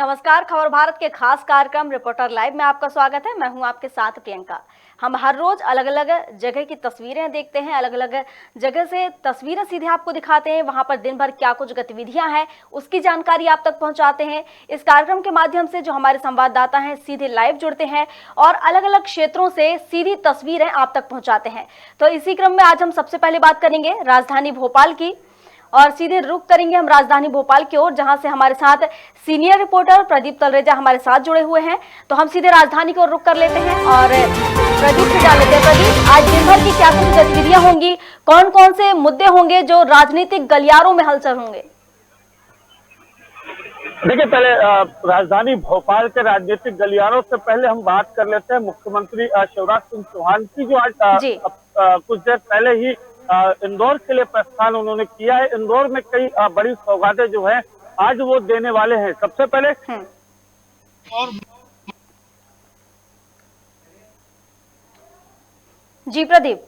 नमस्कार। खबर भारत के खास कार्यक्रम रिपोर्टर लाइव में आपका स्वागत है। मैं हूं आपके साथ प्रियंका। हम हर रोज अलग अलग जगह की तस्वीरें देखते हैं, अलग अलग जगह से तस्वीरें सीधे आपको दिखाते हैं। वहां पर दिन भर क्या कुछ गतिविधियां हैं उसकी जानकारी आप तक पहुंचाते हैं। इस कार्यक्रम के माध्यम से जो हमारे संवाददाता हैं सीधे लाइव जुड़ते हैं और अलग अलग क्षेत्रों से सीधी तस्वीरें आप तक पहुंचाते हैं। तो इसी क्रम में आज हम सबसे पहले बात करेंगे राजधानी भोपाल की और सीधे रुख करेंगे हम राजधानी भोपाल की ओर, जहां से हमारे साथ सीनियर रिपोर्टर प्रदीप तलरेजा हमारे साथ जुड़े हुए हैं। तो हम सीधे राजधानी की ओर रुख कर लेते हैं और प्रदीप से जान लेते हैं। प्रदीप, आज दिन भर की क्या कुछ गतिविधियां होंगी, कौन कौन से मुद्दे होंगे जो राजनीतिक गलियारों में हलचल होंगे? देखिए, पहले राजधानी भोपाल के राजनीतिक गलियारों से पहले हम बात कर लेते हैं मुख्यमंत्री शिवराज सिंह चौहान की, जो आज कुछ देर पहले ही इंदौर के लिए प्रस्थान उन्होंने किया है। इंदौर में कई बड़ी सौगातें जो है आज वो देने वाले हैं। सबसे पहले जी प्रदीप,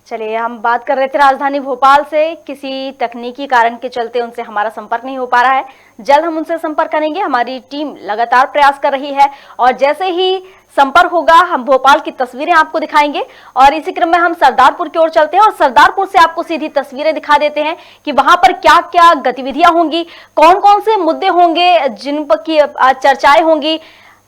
चलिए हम बात कर रहे थे राजधानी भोपाल से। किसी तकनीकी कारण के चलते उनसे हमारा संपर्क नहीं हो पा रहा है। जल्द हम उनसे संपर्क करेंगे। हमारी टीम लगातार प्रयास कर रही है और जैसे ही संपर्क होगा हम भोपाल की तस्वीरें आपको दिखाएंगे। और इसी क्रम में हम सरदारपुर की ओर चलते हैं और सरदारपुर से आपको सीधी तस्वीरें दिखा देते हैं कि वहां पर क्या क्या गतिविधियां होंगी, कौन कौन से मुद्दे होंगे जिन पर की चर्चाएं होंगी।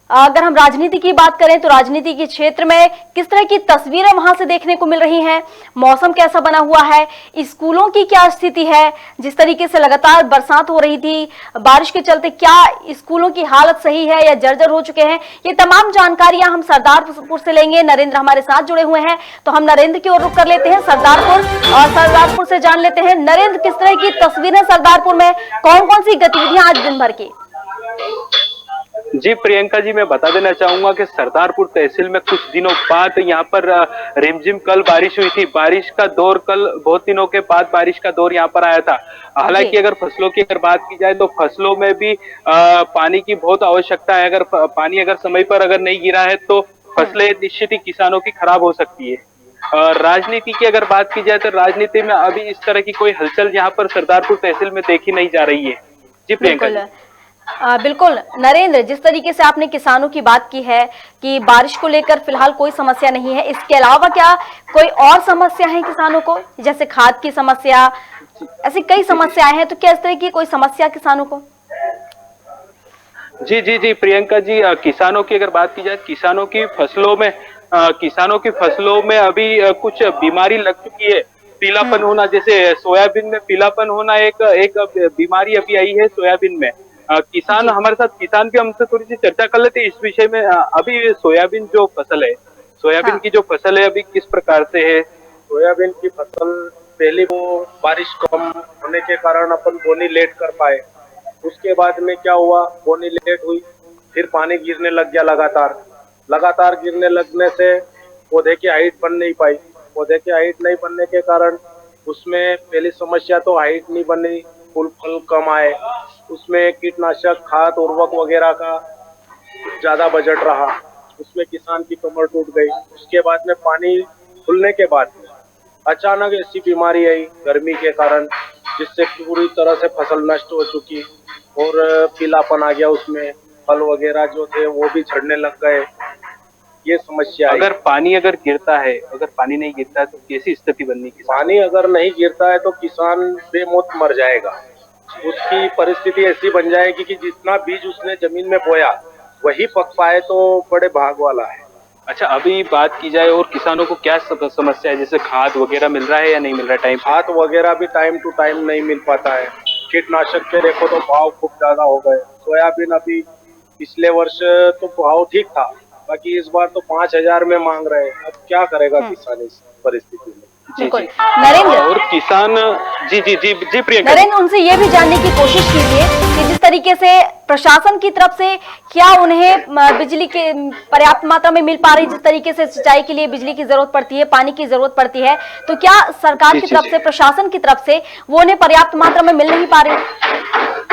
अगर हम राजनीति की बात करें तो राजनीति के क्षेत्र में किस तरह की तस्वीरें वहां से देखने को मिल रही हैं, मौसम कैसा बना हुआ है, स्कूलों की क्या स्थिति है, जिस तरीके से लगातार बरसात हो रही थी, बारिश के चलते क्या स्कूलों की हालत सही है या जर्जर हो चुके हैं, ये तमाम जानकारियां हम सरदारपुर से लेंगे। नरेंद्र हमारे साथ जुड़े हुए हैं, तो हम नरेंद्र की ओर रुख कर लेते हैं सरदारपुर और सरदारपुर से जान लेते हैं नरेंद्र किस तरह की तस्वीरें सरदारपुर में, कौन कौन सी गतिविधियां आज दिन भर की? जी प्रियंका जी, मैं बता देना चाहूंगा कि सरदारपुर तहसील में कुछ दिनों बाद यहाँ पर रिमझिम कल बारिश हुई थी। बारिश का दौर कल बहुत दिनों के बाद बारिश का दौर यहाँ पर आया था। हालांकि अगर फसलों की अगर बात की जाए तो फसलों में भी पानी की बहुत आवश्यकता है। अगर पानी अगर समय पर अगर नहीं गिरा है तो फसलें निश्चित ही किसानों की खराब हो सकती है। राजनीति की अगर बात की जाए तो राजनीति में अभी इस तरह की कोई हलचल यहाँ पर सरदारपुर तहसील में देखी नहीं जा रही है। जी प्रियंका। बिल्कुल नरेंद्र, जिस तरीके से आपने किसानों की बात की है कि बारिश को लेकर फिलहाल कोई समस्या नहीं है, इसके अलावा क्या कोई और समस्या है किसानों को, जैसे खाद की समस्या, ऐसी कई समस्याएं हैं, तो क्या इस तरह की कोई समस्या किसानों को? जी जी जी प्रियंका जी, किसानों की अगर बात की जाए, किसानों की फसलों में अभी कुछ बीमारी लग चुकी है। पीलापन होना, जैसे सोयाबीन में पीलापन होना एक बीमारी अभी आई है सोयाबीन में। किसान हमारे साथ, किसान भी हमसे थोड़ी सी चर्चा कर लेते हैं इस विषय में। अभी सोयाबीन जो फसल है, सोयाबीन की जो फसल है अभी किस प्रकार से है? सोयाबीन की फसल पहले वो बारिश कम होने के कारण अपन बोनी लेट कर पाए। उसके बाद में क्या हुआ, बोनी लेट हुई, फिर पानी गिरने लग गया लगातार गिरने लगने से पौधे की हाइट बन नहीं पाई। पौधे की हाइट नहीं बनने के कारण उसमें पहली समस्या तो हाइट नहीं बनी, फूल फल कम आए। उसमें कीटनाशक, खाद, उर्वरक वगैरह का ज्यादा बजट रहा, उसमें किसान की कमर टूट गई। उसके बाद में पानी खुलने के बाद में अचानक ऐसी बीमारी आई गर्मी के कारण, जिससे पूरी तरह से फसल नष्ट हो चुकी और पीलापन आ गया उसमें, फल वगैरह जो थे वो भी झड़ने लग गए। ये समस्या अगर पानी गिरता है, अगर पानी नहीं गिरता है तो कैसी स्थिति बननी? पानी अगर नहीं गिरता है तो किसान बेमौत मर जाएगा। उसकी परिस्थिति ऐसी बन जाएगी कि जितना बीज उसने जमीन में बोया वही पक पाए तो बड़े भाग वाला है। अच्छा, अभी बात की जाए और किसानों को क्या समस्या है, जैसे खाद वगैरह मिल रहा है या नहीं मिल रहा है टाइम? खाद वगैरह भी टाइम टू टाइम नहीं मिल पाता है। कीटनाशक पे देखो तो भाव खूब ज्यादा हो गए। सोयाबीन अभी पिछले वर्ष तो भाव ठीक था, बाकी इस बार तो 5,000 में मांग रहे हैं। अब क्या करेगा किसान इस परिस्थिति में? बिल्कुल नरेंद्र, और किसान जी जी जी जी प्रियंका, नरेंद्र उनसे ये भी जानने की कोशिश कीजिए कि जिस तरीके से प्रशासन की तरफ से क्या उन्हें बिजली के पर्याप्त मात्रा में मिल पा रही, जिस तरीके से सिंचाई के लिए बिजली की जरूरत पड़ती है, पानी की जरूरत पड़ती है, तो क्या सरकार की तरफ से, प्रशासन की तरफ से वो उन्हें पर्याप्त मात्रा में मिल नहीं पा रही?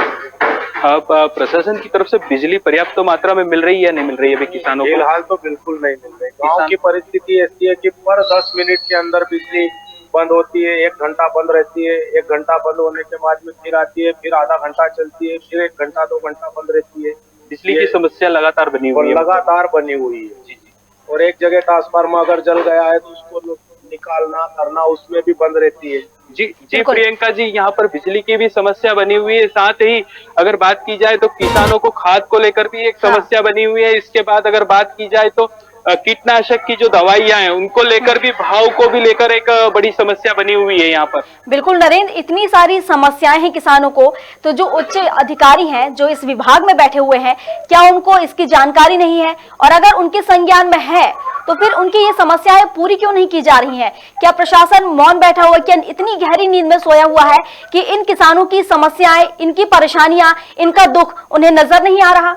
अब प्रशासन की तरफ से बिजली पर्याप्त मात्रा में मिल रही है या नहीं मिल रही है अभी किसानों को? फिलहाल तो बिल्कुल नहीं मिल रही। गांव की परिस्थिति ऐसी है कि पर 10 मिनट के अंदर बिजली बंद होती है, 1 घंटा बंद रहती है, 1 घंटा बंद होने के बाद में फिर आती है, फिर आधा घंटा चलती है, फिर 1 घंटा 2 घंटा बंद रहती है। बिजली की समस्या लगातार बनी और हुई है। लगातार बनी हुई है। जी जी और एक जगह ट्रांसफार्मर अगर जल गया है तो उसको निकालना करना उसमें भी बंद रहती है। जी जी प्रियंका जी, यहाँ पर बिजली की भी समस्या बनी हुई है, साथ ही अगर बात की जाए तो किसानों को खाद को लेकर भी एक समस्या बनी हुई है। इसके बाद अगर बात की जाए तो कीटनाशक की जो दवाइयां हैं उनको लेकर भी, भाव को भी लेकर एक बड़ी समस्या बनी हुई है यहाँ पर। बिल्कुल नरेंद्र, इतनी सारी समस्याएं हैं किसानों को, तो जो उच्च अधिकारी हैं जो इस विभाग में बैठे हुए हैं, क्या उनको इसकी जानकारी नहीं है? और अगर उनके संज्ञान में है तो फिर उनकी ये समस्याएं पूरी क्यों नहीं की जा रही हैं? क्या प्रशासन मौन बैठा हुआ है? क्या इतनी गहरी नींद में सोया हुआ है कि इन किसानों की समस्याएं, इनकी परेशानियां, इनका दुख उन्हें नजर नहीं आ रहा?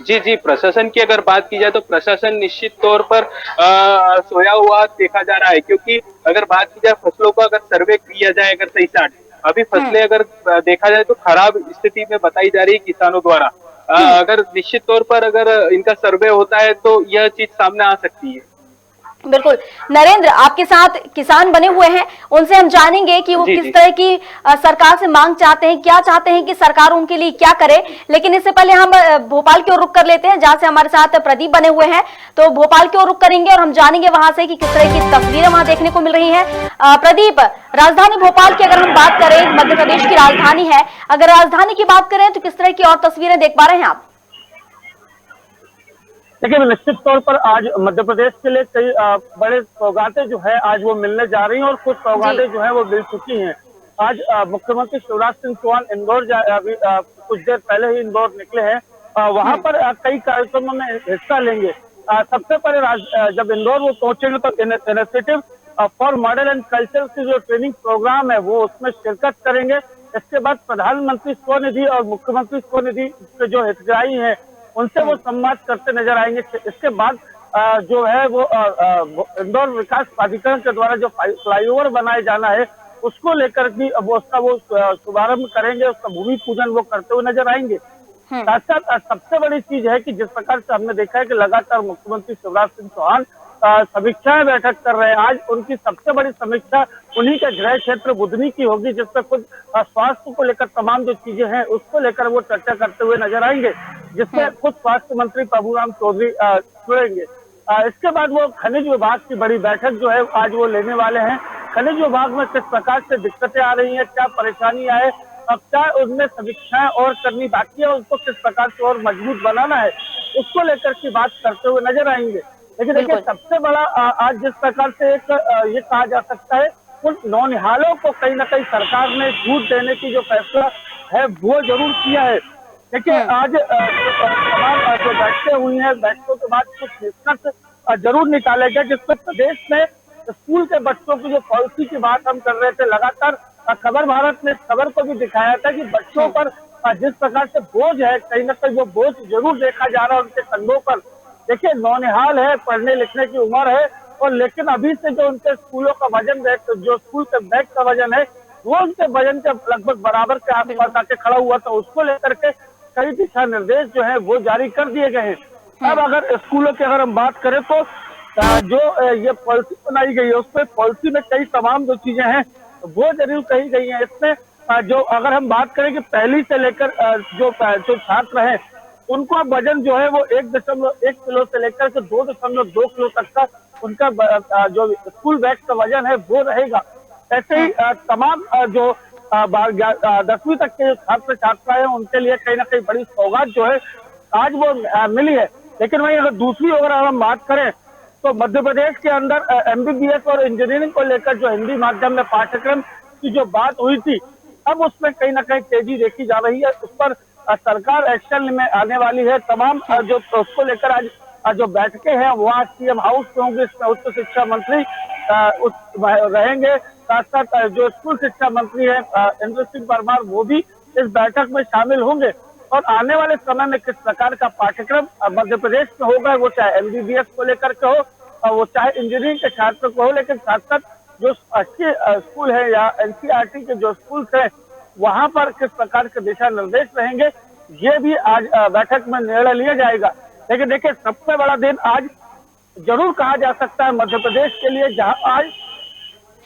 जी जी, प्रशासन की अगर बात की जाए तो प्रशासन निश्चित तौर पर सोया हुआ देखा जा रहा है, क्योंकि अगर बात की जाए फसलों का अगर सर्वे किया जाए अगर सही से, अभी फसलें अगर देखा जाए तो खराब स्थिति में बताई जा रही है किसानों द्वारा। अगर निश्चित तौर पर अगर इनका सर्वे होता है तो यह चीज सामने आ सकती है। बिल्कुल नरेंद्र, आपके साथ किसान बने हुए हैं, उनसे हम जानेंगे कि वो किस तरह की सरकार से मांग चाहते हैं, क्या चाहते हैं कि सरकार उनके लिए क्या करे। लेकिन इससे पहले हम भोपाल की ओर रुख कर लेते हैं, जहां से हमारे साथ प्रदीप बने हुए हैं। तो भोपाल की ओर रुख करेंगे और हम जानेंगे वहां से कि किस तरह की तस्वीरें वहां देखने को मिल रही है। प्रदीप, राजधानी भोपाल की अगर हम बात करें, मध्य प्रदेश की राजधानी है, अगर राजधानी की बात करें तो किस तरह की और तस्वीरें देख पा रहे हैं आप? देखिए, निश्चित तौर पर आज मध्य प्रदेश के लिए कई बड़े सौगातें जो है आज वो मिलने जा रही हैं, और कुछ सौगातें जो है वो मिल चुकी हैं। आज मुख्यमंत्री शिवराज सिंह चौहान इंदौर अभी कुछ देर पहले ही इंदौर निकले हैं। वहां पर कई कार्यक्रमों में हिस्सा लेंगे। सबसे पहले जब इंदौर वो पहुंचेंगे तो initiative for modern and culture की जो ट्रेनिंग प्रोग्राम है वो उसमें शिरकत करेंगे। इसके बाद प्रधानमंत्री स्वनिधि और मुख्यमंत्री स्वनिधि के जो हितग्राही हैं उनसे वो संवाद करते नजर आएंगे। इसके बाद जो है वो इंदौर विकास प्राधिकरण के द्वारा जो फ्लाईओवर बनाए जाना है उसको लेकर भी वो उसका वो शुभारंभ करेंगे, उसका भूमि पूजन वो करते हुए नजर आएंगे। साथ साथ सबसे बड़ी चीज है कि जिस प्रकार से हमने देखा है कि लगातार मुख्यमंत्री शिवराज सिंह चौहान समीक्षाएं बैठक कर रहे हैं। आज उनकी सबसे बड़ी समीक्षा उन्हीं के गृह क्षेत्र बुधनी की होगी, जिसमें खुद स्वास्थ्य को लेकर तमाम जो चीजें हैं उसको लेकर वो चर्चा करते हुए नजर आएंगे, जिसमें खुद स्वास्थ्य मंत्री प्रभुराम चौधरी जुड़ेंगे। इसके बाद वो खनिज विभाग की बड़ी बैठक जो है आज वो लेने वाले हैं। खनिज विभाग में किस प्रकार से दिक्कतें आ रही है, क्या परेशानी आए, अब क्या उनमें समीक्षाएं और करनी बाकी है, उसको किस प्रकार से और मजबूत बनाना है, उसको लेकर की बात करते हुए नजर आएंगे। लेकिन देखिए, सबसे बड़ा आज जिस प्रकार से एक ये कहा जा सकता है, उन नौनिहालों को कहीं ना कहीं सरकार ने छूट देने की जो फैसला है वो जरूर किया है। देखिए, आज तमाम जो बैठकें हुई हैं, बैठकों के बाद कुछ निष्कर्ष जरूर निकाले गए, जिसमें प्रदेश में स्कूल के बच्चों की जो पॉलिसी की बात हम कर रहे थे, लगातार खबर भारत ने इस खबर को भी दिखाया था कि बच्चों पर जिस प्रकार से बोझ है, कहीं ना कहीं वो बोझ जरूर देखा जा रहा है उनके कंधों पर। देखिए, नौनिहाल है, पढ़ने लिखने की उम्र है, और लेकिन अभी से जो उनके स्कूलों का वजन, जो स्कूल के बैग का वजन है वो उनके वजन के लगभग बराबर के आसपास आके खड़ा हुआ था। उसको लेकर के कई दिशा निर्देश जो है वो जारी कर दिए गए हैं। अब अगर स्कूलों की अगर हम बात करें तो जो ये पॉलिसी बनाई गई है उसमें पॉलिसी में कई तमाम जो चीजें हैं वो जरूर कही गई हैं। इसमें जो अगर हम बात करें कि पहली से लेकर जो छात्र हैं उनको वजन जो है वो 1.1 किलो से लेकर के 2.2 किलो तक का उनका जो स्कूल बैग का वजन है वो रहेगा। ऐसे ही तमाम जो 10वीं तक के छात्र छात्रा है उनके लिए कहीं ना कहीं बड़ी सौगात जो है आज वो मिली है। लेकिन वहीं अगर दूसरी अगर हम बात करें तो मध्य प्रदेश के अंदर MBBS और इंजीनियरिंग को लेकर जो हिंदी माध्यम में पाठ्यक्रम की जो बात हुई थी, अब उसमें कहीं ना कहीं तेजी देखी जा रही है। उस पर सरकार एक्शन में आने वाली है। तमाम जो उसको लेकर आज जो बैठकें हैं वो आज CM हाउस में होंगी। इसमें उच्च शिक्षा मंत्री रहेंगे, साथ साथ जो स्कूल शिक्षा मंत्री है इंद्र सिंह परमार वो भी इस बैठक में शामिल होंगे। और आने वाले समय में किस प्रकार का पाठ्यक्रम मध्य प्रदेश में होगा, वो चाहे MBBS को लेकर के हो और वो चाहे इंजीनियरिंग के छात्रों को हो, लेकिन साथ साथ जो अच्छे स्कूल है या NCERT के जो स्कूल है वहां पर किस प्रकार के दिशा निर्देश रहेंगे, ये भी आज बैठक में निर्णय लिया जाएगा। लेकिन देखिए, सबसे बड़ा दिन आज जरूर कहा जा सकता है मध्य प्रदेश के लिए, जहां आज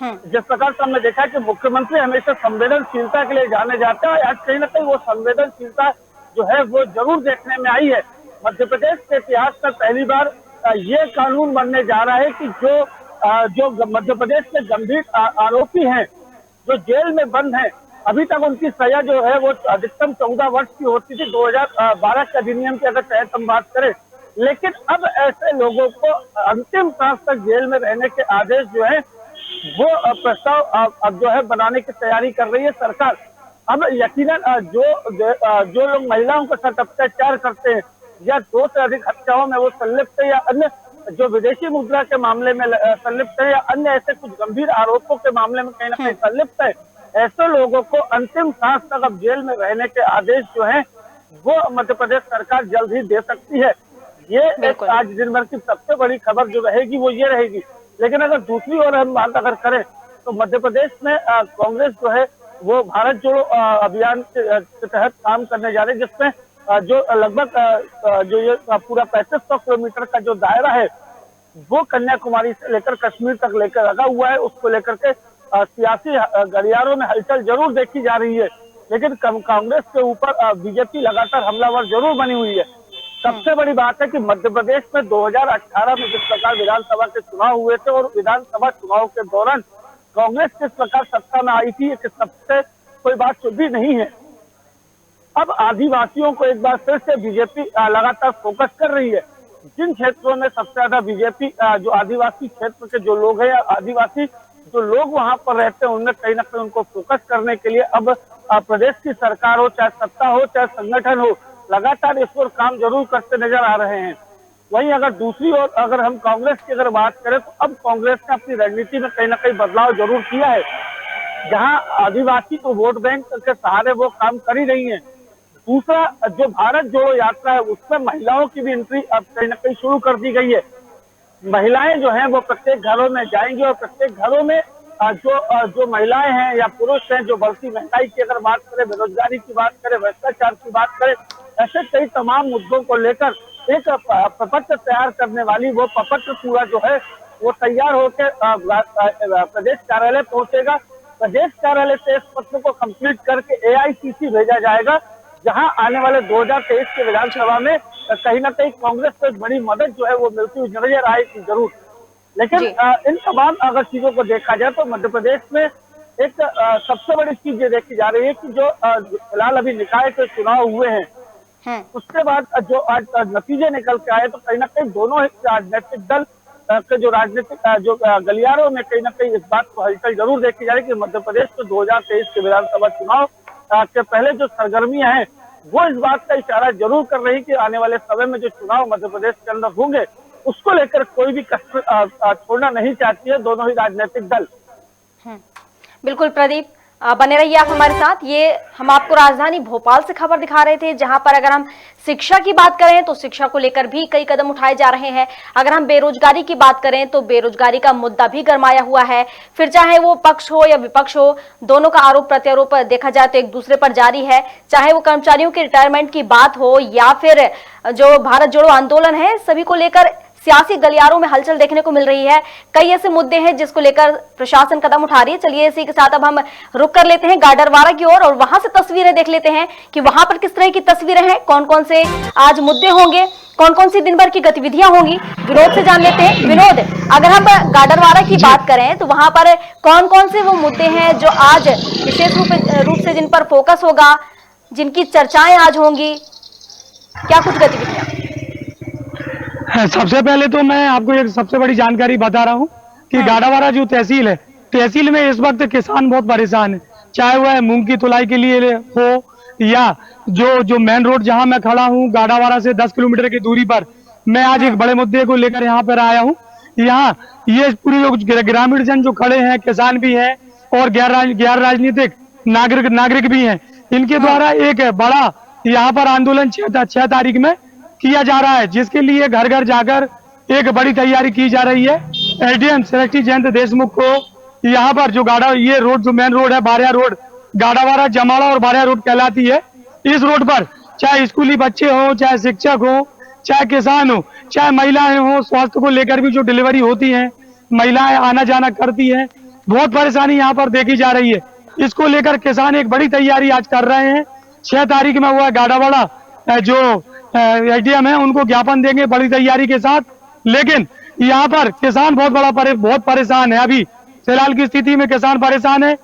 जिस प्रकार से हमने देखा कि मुख्यमंत्री हमेशा संवेदनशीलता के लिए जाने जाते हैं, आज कहीं ना कहीं वो संवेदनशीलता जो है वो जरूर देखने में आई है। मध्य प्रदेश के इतिहास में पहली बार ये कानून बनने जा रहा है कि जो मध्य प्रदेश के गंभीर आरोपी हैं, जो जेल में बंद हैं, अभी तक उनकी सजा जो है वो अधिकतम 14 वर्ष की होती थी 2012 के अधिनियम की अगर तहत हम बात करें, लेकिन अब ऐसे लोगों को अंतिम सांस तक जेल में रहने के आदेश जो है वो प्रस्ताव अब जो है बनाने की तैयारी कर रही है सरकार। अब यकीनन जो लोग महिलाओं के साथ अत्याचार करते हैं या 2 से अधिक हत्याओं में वो संलिप्त है या अन्य जो विदेशी मुद्रा के मामले में संलिप्त है या अन्य ऐसे कुछ गंभीर आरोपों के मामले में कहीं ना कहीं संलिप्त है, ऐसे लोगों को अंतिम सांस तक अब जेल में रहने के आदेश जो है वो मध्य प्रदेश सरकार जल्द ही दे सकती है। ये आज दिन भर की सबसे बड़ी खबर जो रहेगी वो ये रहेगी। लेकिन अगर दूसरी ओर हम बात अगर करें तो मध्य प्रदेश में कांग्रेस जो है वो भारत जोड़ो अभियान के तहत काम करने जा रही है, जिसमें जो लगभग जो ये पूरा 3500 किलोमीटर का जो दायरा है वो कन्याकुमारी से लेकर कश्मीर तक लेकर लगा हुआ है। उसको लेकर के सियासी गलियारों में हलचल जरूर देखी जा रही है, लेकिन कांग्रेस के ऊपर बीजेपी लगातार हमलावर जरूर बनी हुई है। सबसे बड़ी बात है कि मध्य प्रदेश में 2018 में जिस प्रकार विधानसभा के चुनाव हुए थे और विधानसभा चुनाव के दौरान कांग्रेस किस प्रकार सत्ता में आई थी, कि सबसे कोई बात छुपी नहीं है। अब आदिवासियों को एक बार फिर से बीजेपी लगातार फोकस कर रही है। जिन क्षेत्रों में सबसे ज्यादा बीजेपी जो आदिवासी क्षेत्र के जो लोग हैं, आदिवासी जो लोग वहां पर रहते हैं, उनमें कहीं ना कहीं उनको फोकस करने के लिए अब प्रदेश की सरकार हो, चाहे सत्ता हो, चाहे संगठन हो, लगातार इस पर काम जरूर करते नजर आ रहे हैं। वहीं अगर दूसरी ओर अगर हम कांग्रेस की अगर बात करें तो अब कांग्रेस ने अपनी रणनीति में कहीं ना कहीं बदलाव जरूर किया है। जहां आदिवासी को वोट बैंक के सहारे वो काम कर ही रही है। दूसरा, जो भारत जोड़ो यात्रा है उसमें महिलाओं की भी एंट्री अब कहीं ना कहीं शुरू कर दी गई है। महिलाएं जो हैं वो प्रत्येक घरों में जाएंगी और प्रत्येक घरों में जो महिलाएं हैं या पुरुष हैं, जो बढ़ती महंगाई की अगर बात करें, बेरोजगारी की बात करें, भ्रष्टाचार की बात करें, ऐसे कई तमाम मुद्दों को लेकर एक प्रपत्र तैयार करने वाली वो प्रपत्र पूरा जो है वो तैयार होकर प्रदेश कार्यालय पहुंचेगा। प्रदेश कार्यालय से इस पत्र को कंप्लीट करके AICC भेजा जाएगा, जहां आने वाले 2023 के विधानसभा में कहीं ना कहीं कांग्रेस को एक बड़ी मदद जो है वो मिलती हुई नजर आएगी जरूर। लेकिन इन तमाम अगर चीजों को देखा जाए तो मध्य प्रदेश में एक सबसे बड़ी चीज ये देखी जा रही है कि जो फिलहाल अभी निकाय के चुनाव हुए हैं, उसके बाद जो आज नतीजे निकल के आए तो कहीं ना कहीं दोनों ही राजनीतिक दल के जो राजनीतिक जो गलियारों में कहीं ना कहीं इस बात को हलचल जरूर देखी जा रही है कि मध्य प्रदेश में 2023 के विधानसभा चुनाव के पहले जो सरगर्मियां हैं वो इस बात का इशारा जरूर कर रही कि आने वाले समय में जो चुनाव मध्य प्रदेश के अंदर होंगे उसको लेकर कोई भी कसर छोड़ना नहीं चाहती है दोनों ही राजनीतिक दल। बिल्कुल प्रदीप, बने रहिए आप हमारे साथ। ये हम आपको राजधानी भोपाल से खबर दिखा रहे थे, जहां पर अगर हम शिक्षा की बात करें तो शिक्षा को लेकर भी कई कदम उठाए जा रहे हैं। अगर हम बेरोजगारी की बात करें तो बेरोजगारी का मुद्दा भी गरमाया हुआ है। फिर चाहे वो पक्ष हो या विपक्ष हो, दोनों का आरोप प्रत्यारोप देखा जाए तो एक दूसरे पर जारी है। चाहे वो कर्मचारियों के रिटायरमेंट की बात हो या फिर जो भारत जोड़ो आंदोलन है, सभी को लेकर सियासी गलियारों में हलचल देखने को मिल रही है। कई ऐसे मुद्दे हैं जिसको लेकर प्रशासन कदम उठा रही है। चलिए इसी के साथ अब हम रुक कर लेते हैं गाडरवारा की ओर और वहां से तस्वीरें देख लेते हैं कि वहां पर किस तरह की तस्वीरें हैं, कौन कौन से आज मुद्दे होंगे, कौन कौन सी दिन भर की गतिविधियां होंगी। विनोद से जान लेते हैं। विनोद, अगर हम गाडरवारा की बात करें तो वहां पर कौन कौन से वो मुद्दे हैं जो आज विशेष रूप से जिन पर फोकस होगा, जिनकी चर्चाएं आज होंगी, क्या कुछ गतिविधियां? सबसे पहले तो मैं आपको एक सबसे बड़ी जानकारी बता रहा हूँ कि गाडावारा जो तहसील है, तहसील में इस वक्त किसान बहुत परेशान है। चाहे वह मूंग की तुलाई के लिए हो या जो मेन रोड जहां मैं खड़ा हूँ गाडावारा से 10 किलोमीटर की दूरी पर, मैं आज एक बड़े मुद्दे को लेकर यहाँ पर आया हूँ। यहाँ ये पूरे लोग ग्रामीण जन जो खड़े हैं, किसान भी हैं और गैर राजनीतिक नागरिक भी हैं, इनके द्वारा एक बड़ा यहाँ पर आंदोलन 6 तारीख में किया जा रहा है, जिसके लिए घर घर जाकर एक बड़ी तैयारी की जा रही है। एसडीएम श्रेष्ठी जयंत देशमुख को यहाँ पर जो ये रोड जो मेन रोड है, बारिया रोड, गाडावारा जमाड़ा और बारिया रोड कहलाती है, इस रोड पर चाहे स्कूली बच्चे हो, चाहे शिक्षक हो, चाहे किसान हो, चाहे महिलाएं हो, स्वास्थ्य को लेकर भी जो डिलीवरी होती है, महिलाएं आना जाना करती है, बहुत परेशानी यहाँ पर देखी जा रही है। इसको लेकर किसान एक बड़ी तैयारी आज कर रहे हैं। 6 तारीख में हुआ गाड़ावाड़ा जो एसडीएम है उनको ज्ञापन देंगे बड़ी तैयारी के साथ। लेकिन यहाँ पर किसान बहुत परेशान है। अभी फिलहाल की स्थिति में किसान परेशान है।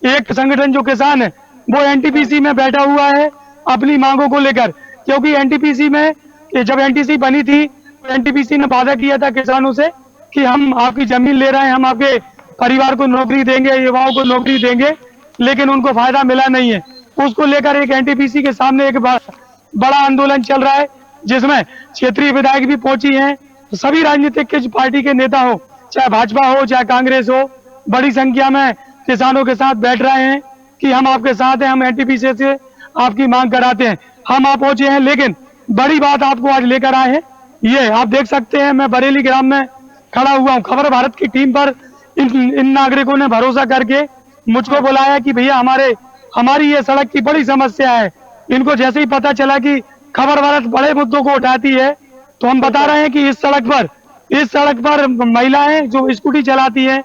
एक संगठन जो किसान है वो एनटीपीसी में बैठा हुआ है अपनी मांगों को लेकर, क्योंकि एनटीपीसी में जब एनटीसी बनी थी तो एनटीपीसी ने वादा किया था किसानों से कि हम आपकी जमीन ले रहे हैं, हम आपके परिवार को नौकरी देंगे, युवाओं को नौकरी देंगे, लेकिन उनको फायदा मिला नहीं है। उसको लेकर एक एनटीपीसी के सामने एक बड़ा आंदोलन चल रहा है, जिसमें क्षेत्रीय विधायक भी पहुंची हैं। सभी राजनीतिक पार्टी के नेता हो, चाहे भाजपा हो चाहे कांग्रेस हो, बड़ी संख्या में किसानों के साथ बैठ रहे हैं कि हम आपके साथ हैं, हम एनटीपीसी से आपकी मांग कराते हैं। हम आप पहुंचे हैं, लेकिन बड़ी बात आपको आज लेकर आए हैं। ये आप देख सकते हैं, मैं बरेली ग्राम में खड़ा हुआ हूँ। खबर भारत की टीम पर इन नागरिकों ने भरोसा करके मुझको बुलाया कि भैया हमारी ये सड़क की बड़ी समस्या है। इनको जैसे ही पता चला कि खबर भारत बड़े मुद्दों को उठाती है, तो हम बता रहे हैं कि इस सड़क पर महिलाएं जो स्कूटी चलाती हैं,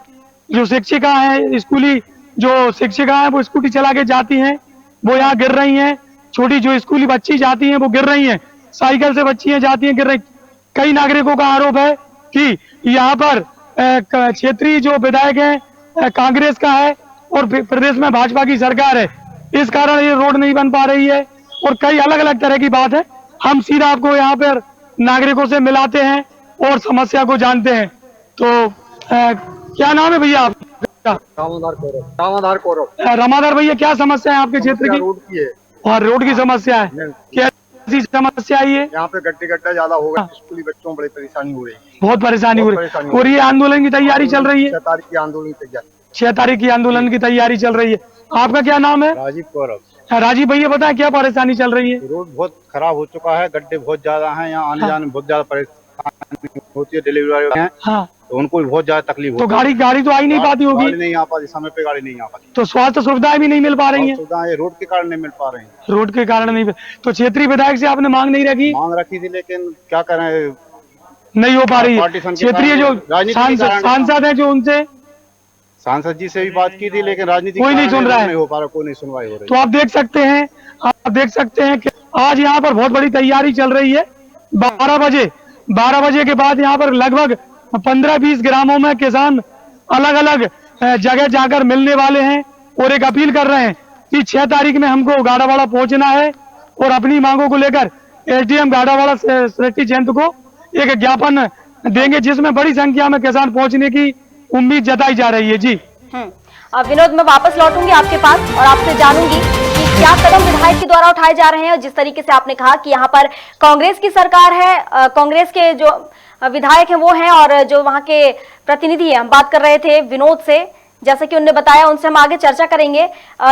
जो शिक्षिका हैं, स्कूली जो शिक्षिका हैं वो स्कूटी चला के जाती हैं, वो यहाँ गिर रही हैं। छोटी जो स्कूली बच्ची जाती हैं वो गिर रही हैं, साइकिल से बच्चियां जाती हैं, गिर रही। कई नागरिकों का आरोप है कि यहाँ पर क्षेत्रीय जो विधायक है कांग्रेस का है और प्रदेश में भाजपा की सरकार है, इस कारण ये रोड नहीं बन पा रही है और कई अलग अलग तरह की बात है। हम सीधा आपको यहाँ पर नागरिकों से मिलाते हैं और समस्या को जानते हैं। तो क्या नाम है भैया आपका? रामाधार कौरव। रमाधार भैया, क्या समस्या है आपके क्षेत्र की? रोड की है। और रोड की समस्या है, कैसी समस्या आई है? यहाँ पे गड्ढा ज्यादा हो गया, स्कूली बच्चों में बड़ी परेशानी हो रही है। बहुत परेशानी हो रही है। और ये आंदोलन की तैयारी चल रही है? 6 तारीख की आंदोलन की तैयारी। 6 तारीख की आंदोलन की तैयारी चल रही है। आपका क्या नाम है? राजीव कौरव। राजीव भैया, बताएं क्या परेशानी चल रही है? रोड बहुत खराब हो चुका है, गड्ढे बहुत ज्यादा हैं, यहाँ आने जाने में बहुत ज्यादा परेशानी होती है। डिलीवरी है, हाँ, तो उनको भी बहुत ज्यादा तकलीफ तो होती है। गाड़ी तो आई नहीं पाती होगी? गाड़ी नहीं आ पाती, समय पे गाड़ी नहीं आ पाती। तो स्वास्थ्य सुविधाएं भी नहीं मिल पा रही है? सुविधाएं रोड के कारण नहीं मिल पा रही है। रोड के कारण नहीं। तो क्षेत्रीय विधायक से आपने मांग नहीं रखी? मांग रखी थी, लेकिन क्या करें, नहीं हो पा रही है। क्षेत्रीय जो सांसद है जो उनसे सांसद जी से भी बात की थी, लेकिन राजनीति कोई नहीं सुन रहा है, नहीं हो पा रहा, कोई नहीं सुनवाई हो रही। तो आप देख सकते हैं कि आज यहाँ पर बहुत बड़ी तैयारी चल रही है। 12 बजे के बाद यहाँ पर लगभग 15-20 ग्रामों में किसान अलग अलग जगह जाकर मिलने वाले हैं और एक अपील कर रहे हैं कि 6 तारीख में हमको गाड़ावाड़ा पहुंचना है और अपनी मांगों को लेकर एसडीएम गाड़ावाड़ा सृष्टि जयंत को एक ज्ञापन देंगे, जिसमें बड़ी संख्या में किसान पहुंचने की उम्मीद जताई जा रही है। जी अब विनोद, मैं वापस लौटूंगी आपके पास और आपसे जानूंगी कि क्या कदम विधायक के द्वारा उठाए जा रहे हैं। जिस तरीके से आपने कहा कि यहाँ पर कांग्रेस की सरकार है, कांग्रेस के जो विधायक हैं वो हैं और जो वहां के प्रतिनिधि हैं, हम बात कर रहे थे विनोद से, जैसा कि उन्होंने बताया, उनसे हम आगे चर्चा करेंगे।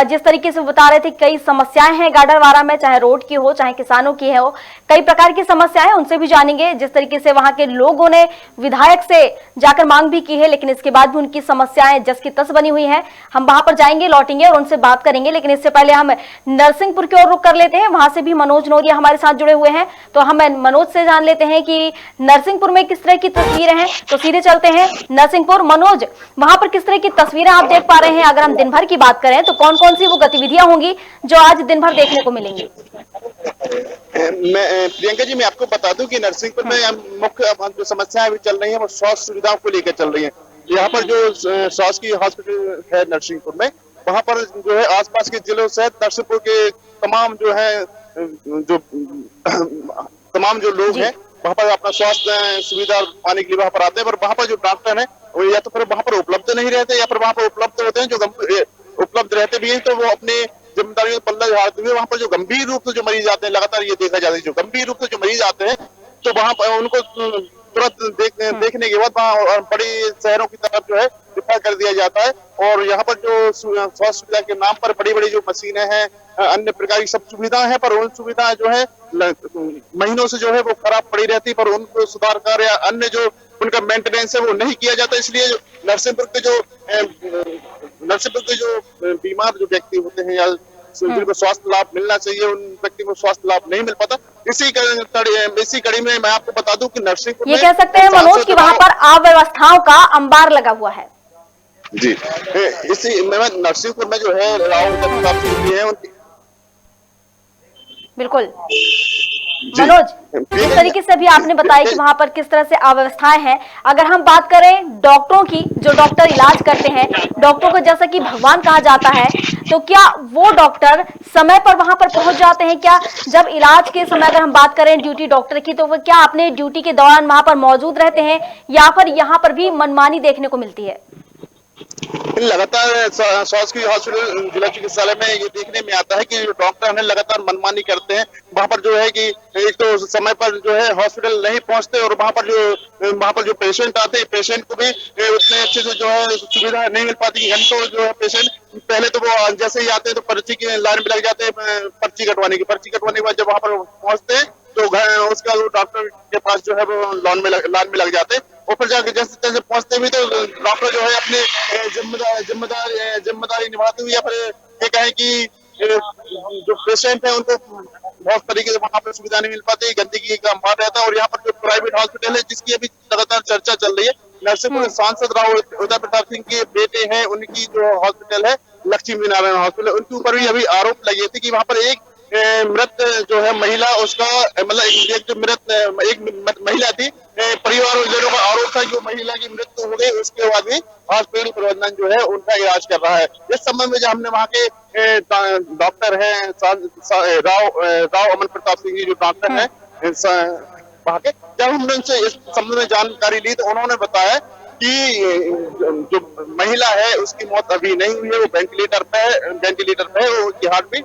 जिस तरीके से बता रहे थे कई समस्याएं हैं गाडरवारा में, चाहे रोड की हो चाहे किसानों की हो, कई प्रकार की समस्याएं हैं, उनसे भी जानेंगे। जिस तरीके से वहां के लोगों ने विधायक से जाकर मांग भी की है, लेकिन इसके बाद भी उनकी समस्याएं जस की तस बनी हुई हैं। हम वहां पर जाएंगे, लौटेंगे और उनसे बात करेंगे, लेकिन इससे पहले हम नरसिंहपुर की ओर रुख कर लेते हैं। वहां से भी मनोज नोरिया हमारे साथ जुड़े हुए हैं, तो हम मनोज से जान लेते हैं कि नरसिंहपुर में किस तरह की तस्वीरें हैं। तो सीधे चलते हैं नरसिंहपुर। मनोज, वहां पर किस तरह की तस्वीरें आप देख पा रहे हैं? अगर हम दिन भर की बात करें तो कौन कौन सी वो गतिविधियां होंगी जो आज दिन भर देखने को मिलेंगी? मैं प्रियंका जी, मैं आपको बता दूं कि नरसिंहपुर में मुख्य जो समस्याएं अभी चल रही हैं वो स्वास्थ्य सुविधाओं को लेकर चल रही हैं। यहाँ पर जो स्वास्थ्य की हॉस्पिटल है नरसिंहपुर में, वहाँ पर जो है आसपास के जिलों से नरसिंहपुर के तमाम जो है तमाम जो लोग हैं वहाँ पर अपना स्वास्थ्य सुविधा पाने के लिए वहाँ पर आते हैं, पर वहाँ पर जो डॉक्टर हैं वो या तो फिर वहाँ पर उपलब्ध नहीं रहते या फिर वहाँ पर उपलब्ध होते हैं, जो उपलब्ध रहते भी हैं तो वो अपने जिम्मेदारियों को पल्ला झाड़ते हुए वहाँ पर जो गंभीर रूप से जो मरीज आते हैं, लगातार ये देखा जाता है जो गंभीर रूप से जो मरीज आते हैं तो वहाँ पर उनको तुरंत देखने के बाद वहाँ बड़ी शहरों की तरफ जो है रिफर कर दिया जाता है। और यहाँ पर जो स्वास्थ्य सुविधा के नाम पर बड़ी बड़ी जो मशीनें हैं, अन्य प्रकार की सब सुविधाएं हैं, पर उन सुविधाएं जो है महीनों से जो है वो खराब पड़ी रहती, पर उनको सुधार कार्य या अन्य जो उनका मेंटेनेंस है वो नहीं किया जाता। इसलिए नरसिंहपुर के जो बीमार जो व्यक्ति होते हैं या जिनको स्वास्थ्य लाभ मिलना चाहिए, उन व्यक्ति को स्वास्थ्य लाभ नहीं मिल पाता। इसी कड़ी में मैं आपको बता दूं कि नरसिंहपुर ये कह सकते हैं मनोज कि वहाँ पर अव्यवस्थाओं का अंबार लगा हुआ है। जी इसी मैं नरसिंहपुर में जो है राव प्रताप सिंह जी है उनकी बिल्कुल जी मनोज, जिस तरीके से भी आपने बताया कि वहां पर किस तरह से अव्यवस्थाएं हैं, अगर हम बात करें डॉक्टरों की, जो डॉक्टर इलाज करते हैं, डॉक्टरों को जैसा कि भगवान कहा जाता है, तो क्या वो डॉक्टर समय पर वहां पर पहुंच जाते हैं? क्या जब इलाज के समय अगर हम बात करें ड्यूटी डॉक्टर की, तो वो क्या अपने ड्यूटी के दौरान वहां पर मौजूद रहते हैं या फिर यहाँ पर भी मनमानी देखने को मिलती है? लगातार शासकीय हॉस्पिटल जिला चिकित्सालय में ये देखने में आता है कि डॉक्टर है लगातार मनमानी करते हैं। वहां पर जो है कि एक तो समय पर जो है हॉस्पिटल नहीं पहुंचते और वहां पर जो पेशेंट आते हैं पेशेंट को भी उतने अच्छे से जो है सुविधा नहीं मिल पाती। घंटों जो है पेशेंट पहले तो वो जैसे ही आते हैं तो पर्ची की लाइन में लग जाते हैं पर्ची कटवाने के बाद जब वहां पर पहुंचते हैं तो उसका डॉक्टर के पास जो है वो लाइन में लग जाते हैं और फिर जाके जैसे तैसे पहुंचते भी तो डॉक्टर जो है अपने जिम्मेदारी निभाते हुए या फिर ये कहें कि जो पेशेंट है उनको बहुत तरीके से वहां पर सुविधा नहीं मिल पाती, गंदगी का मार रहता है। और यहाँ पर जो प्राइवेट हॉस्पिटल है जिसकी अभी लगातार चर्चा चल रही है, नरसिंहपुर सांसद राव उदय प्रताप सिंह के बेटे हैं, उनकी जो हॉस्पिटल है लक्ष्मी नारायण हॉस्पिटल, उनके ऊपर भी अभी आरोप लगे थे कि वहां पर एक मृत जो है महिला उसका मतलब एक जो मृत महिला थी, परिवारजनों का आरोप था कि वो महिला की मृत्यु हो गई, उसके बाद भी हॉस्पिटल प्रबंधन जो है उनका इलाज कर रहा है। इस संबंध में जो हमने वहाँ के डॉक्टर हैं राव अमन प्रताप सिंह जी जो डॉक्टर हैं वहाँ के, जब हमने उनसे इस संबंध में जानकारी ली तो उन्होंने बताया कि जो महिला है उसकी मौत अभी नहीं हुई है, वो वेंटिलेटर पे है, उसकी हार्ट बीट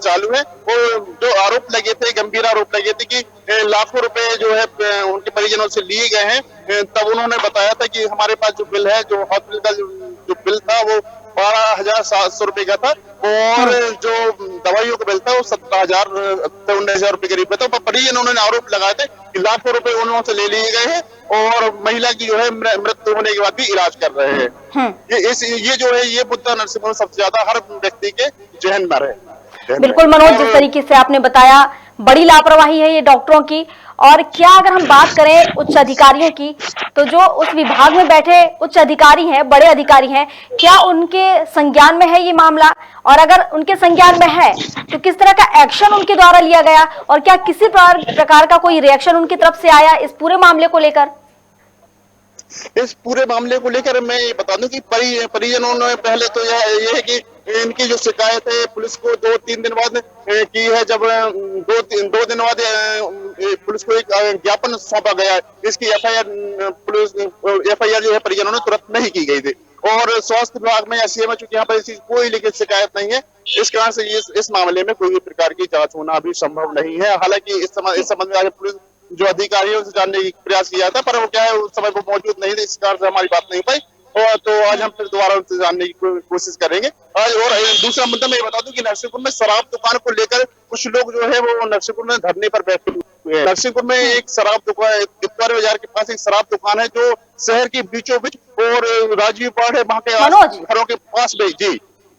चालू है। वो जो आरोप लगे थे, गंभीर आरोप लगे थे कि लाखों रुपए जो है उनके परिजनों से लिए गए हैं, तब उन्होंने बताया था कि हमारे पास जो बिल है, जो हॉस्पिटल का जो बिल था वो 12,700 रुपए का था और जो दवाइयों का बिल था वो 17,000 रुपए करीब था। परिजन उन्होंने आरोप लगाए थे कि लाखों रुपए उन्होंने से ले लिए गए हैं और महिला की जो है मृत्यु होने के बाद भी इलाज कर रहे हैं। ये जो है ये मुद्दा नरसिंहपुर सबसे ज्यादा हर व्यक्ति के जहन में रहे। बिल्कुल मनोज, जिस तरीके से आपने बताया, बड़ी लापरवाही है ये डॉक्टरों की। और क्या अगर हम बात करें उच्च अधिकारियों की, तो जो उस विभाग में बैठे उच्च अधिकारी हैं, बड़े अधिकारी हैं, क्या उनके संज्ञान में है ये मामला? और अगर उनके संज्ञान में है तो किस तरह का एक्शन उनके द्वारा लिया गया और क्या किसी प्रकार का कोई रिएक्शन उनकी तरफ से आया इस पूरे मामले को लेकर? इस पूरे मामले को लेकर मैं ये बता दूं कि परिजनों ने पहले तो यह है कि इनकी जो शिकायत है पुलिस को 2-3 दिन बाद की है, जब दो दिन बाद पुलिस को एक ज्ञापन सौंपा गया। इसकी एफआईआर जो है परिजनों ने तुरंत नहीं की गई थी और स्वास्थ्य विभाग में या सीएमएच चूंकि यहाँ पर इसी कोई लिखित शिकायत नहीं है, इस कारण से इस मामले में कोई भी प्रकार की जांच होना अभी संभव नहीं है। हालांकि इस संबंध में आगे पुलिस जो अधिकारियों से जानने की प्रयास किया था, पर वो क्या है उस समय वो मौजूद नहीं थे, इस कारण से हमारी बात नहीं पाई। और तो आज हम फिर दोबारा उनसे जानने की कोशिश करेंगे। आज और दूसरा मुद्दा मैं ये बता दूं कि नरसिंहपुर में शराब दुकान को लेकर कुछ लोग जो है वो नरसिंहपुर में धरने पर बैठे हुए हैं। नरसिंहपुर में एक शराब दुकान, इतवारी बाजार के पास एक शराब दुकान है जो शहर के बीचों बीच और राजीव पार्क है वहाँ के घरों के पास में। जी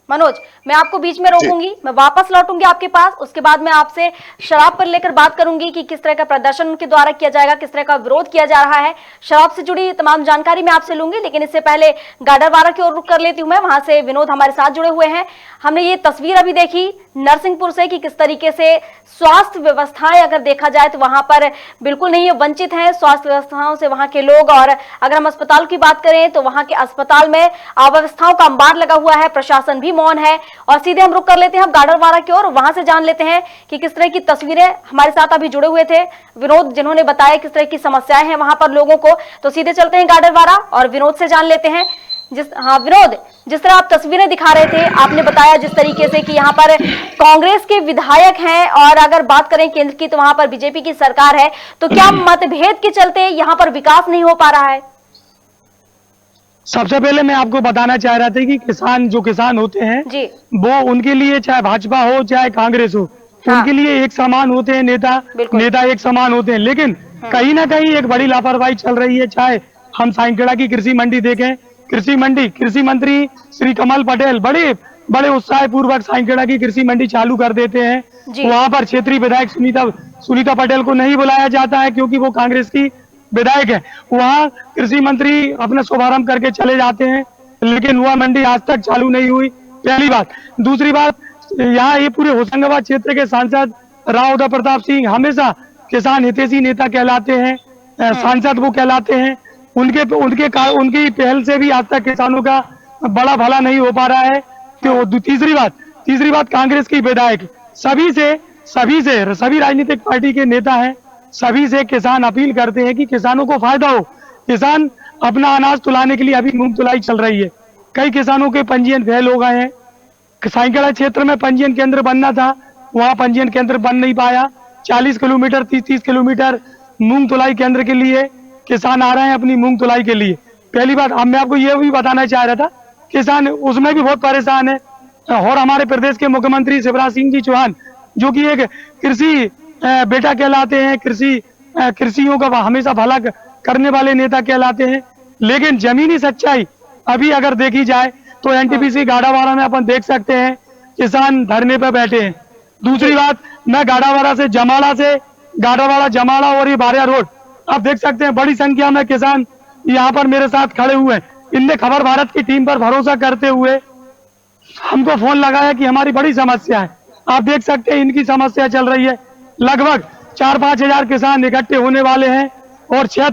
मनोज, मैं आपको बीच में रोकूंगी, मैं वापस लौटूंगी आपके पास, उसके बाद मैं आपसे शराब पर लेकर बात करूंगी कि किस तरह का प्रदर्शन उनके द्वारा किया जाएगा, किस तरह का विरोध किया जा रहा है। शराब से जुड़ी तमाम जानकारी मैं आपसे लूंगी, लेकिन इससे पहले गाडरवारा की ओर रुख कर लेती हूं मैं। वहां से विनोद हमारे साथ जुड़े हुए हैं। हमने ये तस्वीर अभी देखी नरसिंहपुर से कि किस तरीके से स्वास्थ्य व्यवस्थाएं अगर देखा जाए तो वहां पर बिल्कुल नहीं वंचित है स्वास्थ्य व्यवस्थाओं से वहां के लोग। और अगर हम अस्पताल की बात करें तो वहां के अस्पताल में अव्यवस्थाओं का अंबार लगा हुआ है, प्रशासन भी मौन है। और सीधे हम रुक कर लेते हैं गाडरवारा की ओर, वहां से जान लेते हैं कि किस तरह की तस्वीरें हमारे साथ अभी जुड़े हुए थे विनोद, जिन्होंने बताया किस तरह की समस्याएं हैं वहां पर लोगों को। तो सीधे चलते हैं गाडरवारा और विनोद से जान लेते हैं। विनोद, जिस तरह आप तस्वीरें दिखा रहे थे, आपने बताया जिस तरीके से कि यहाँ पर कांग्रेस के विधायक हैं और अगर बात करें केंद्र की तो वहां पर बीजेपी की सरकार है, तो क्या मतभेद के चलते यहाँ पर विकास नहीं हो पा रहा है? सबसे पहले मैं आपको बताना चाह रहा था कि किसान होते हैं जी, वो उनके लिए चाहे भाजपा हो चाहे कांग्रेस हो, हाँ, उनके लिए एक समान होते हैं। नेता एक समान होते हैं, लेकिन कहीं ना कहीं एक बड़ी लापरवाही चल रही है। चाहे हम साइंखेड़ा की कृषि मंडी देखें, कृषि मंत्री श्री कमल पटेल बड़े उत्साह पूर्वक साइंखेड़ा की कृषि मंडी चालू कर देते हैं। वहां पर क्षेत्रीय विधायक सुनीता पटेल को नहीं बुलाया जाता है क्योंकि वो कांग्रेस की विधायक है। वहां कृषि मंत्री अपना शुभारंभ करके चले जाते हैं, लेकिन वह मंडी आज तक चालू नहीं हुई, पहली बात। दूसरी बात, यहाँ ये पूरे होशंगाबाद क्षेत्र के सांसद राव उदय प्रताप सिंह हमेशा किसान हितैषी नेता कहलाते हैं, सांसद वो कहलाते हैं। उनकी पहल से भी आज तक किसानों का बड़ा भला नहीं हो पा रहा है। तो तीसरी बात कांग्रेस की विधायक सभी राजनीतिक पार्टी के नेता हैं, सभी से किसान अपील करते हैं कि किसानों को फायदा हो। किसान अपना अनाज तुलाने के लिए अभी मूंग तुलाई चल रही है, कई किसानों के पंजीयन फेल हो गए हैं। साइकिल क्षेत्र में पंजीयन केंद्र बनना था, वहां पंजीयन केंद्र बन नहीं पाया। 40 किलोमीटर 30 किलोमीटर मूंग तुलाई केंद्र के लिए किसान आ रहे हैं अपनी मूंग तुलाई के लिए। पहली बात, अब मैं आपको ये भी बताना चाह रहा था, किसान उसमें भी बहुत परेशान है। और हमारे प्रदेश के मुख्यमंत्री शिवराज सिंह जी चौहान, जो कि एक कृषि बेटा कहलाते हैं, कृषियों का हमेशा भला करने वाले नेता कहलाते हैं, लेकिन जमीनी सच्चाई अभी अगर देखी जाए तो एनटीपीसी गाड़ावाड़ा में अपन देख सकते हैं किसान धरने पर बैठे हैं। दूसरी बात, मैं गाड़ावाड़ा जमाड़ा और ये बारिया रोड आप देख सकते हैं, बड़ी संख्या में किसान यहाँ पर मेरे साथ खड़े हुए हैं। इनने खबर भारत की टीम पर भरोसा करते हुए हमको फोन लगाया कि हमारी बड़ी समस्या है। आप देख सकते हैं इनकी समस्या चल रही है। लगभग 4-5 हजार किसान इकट्ठे होने वाले हैं और 6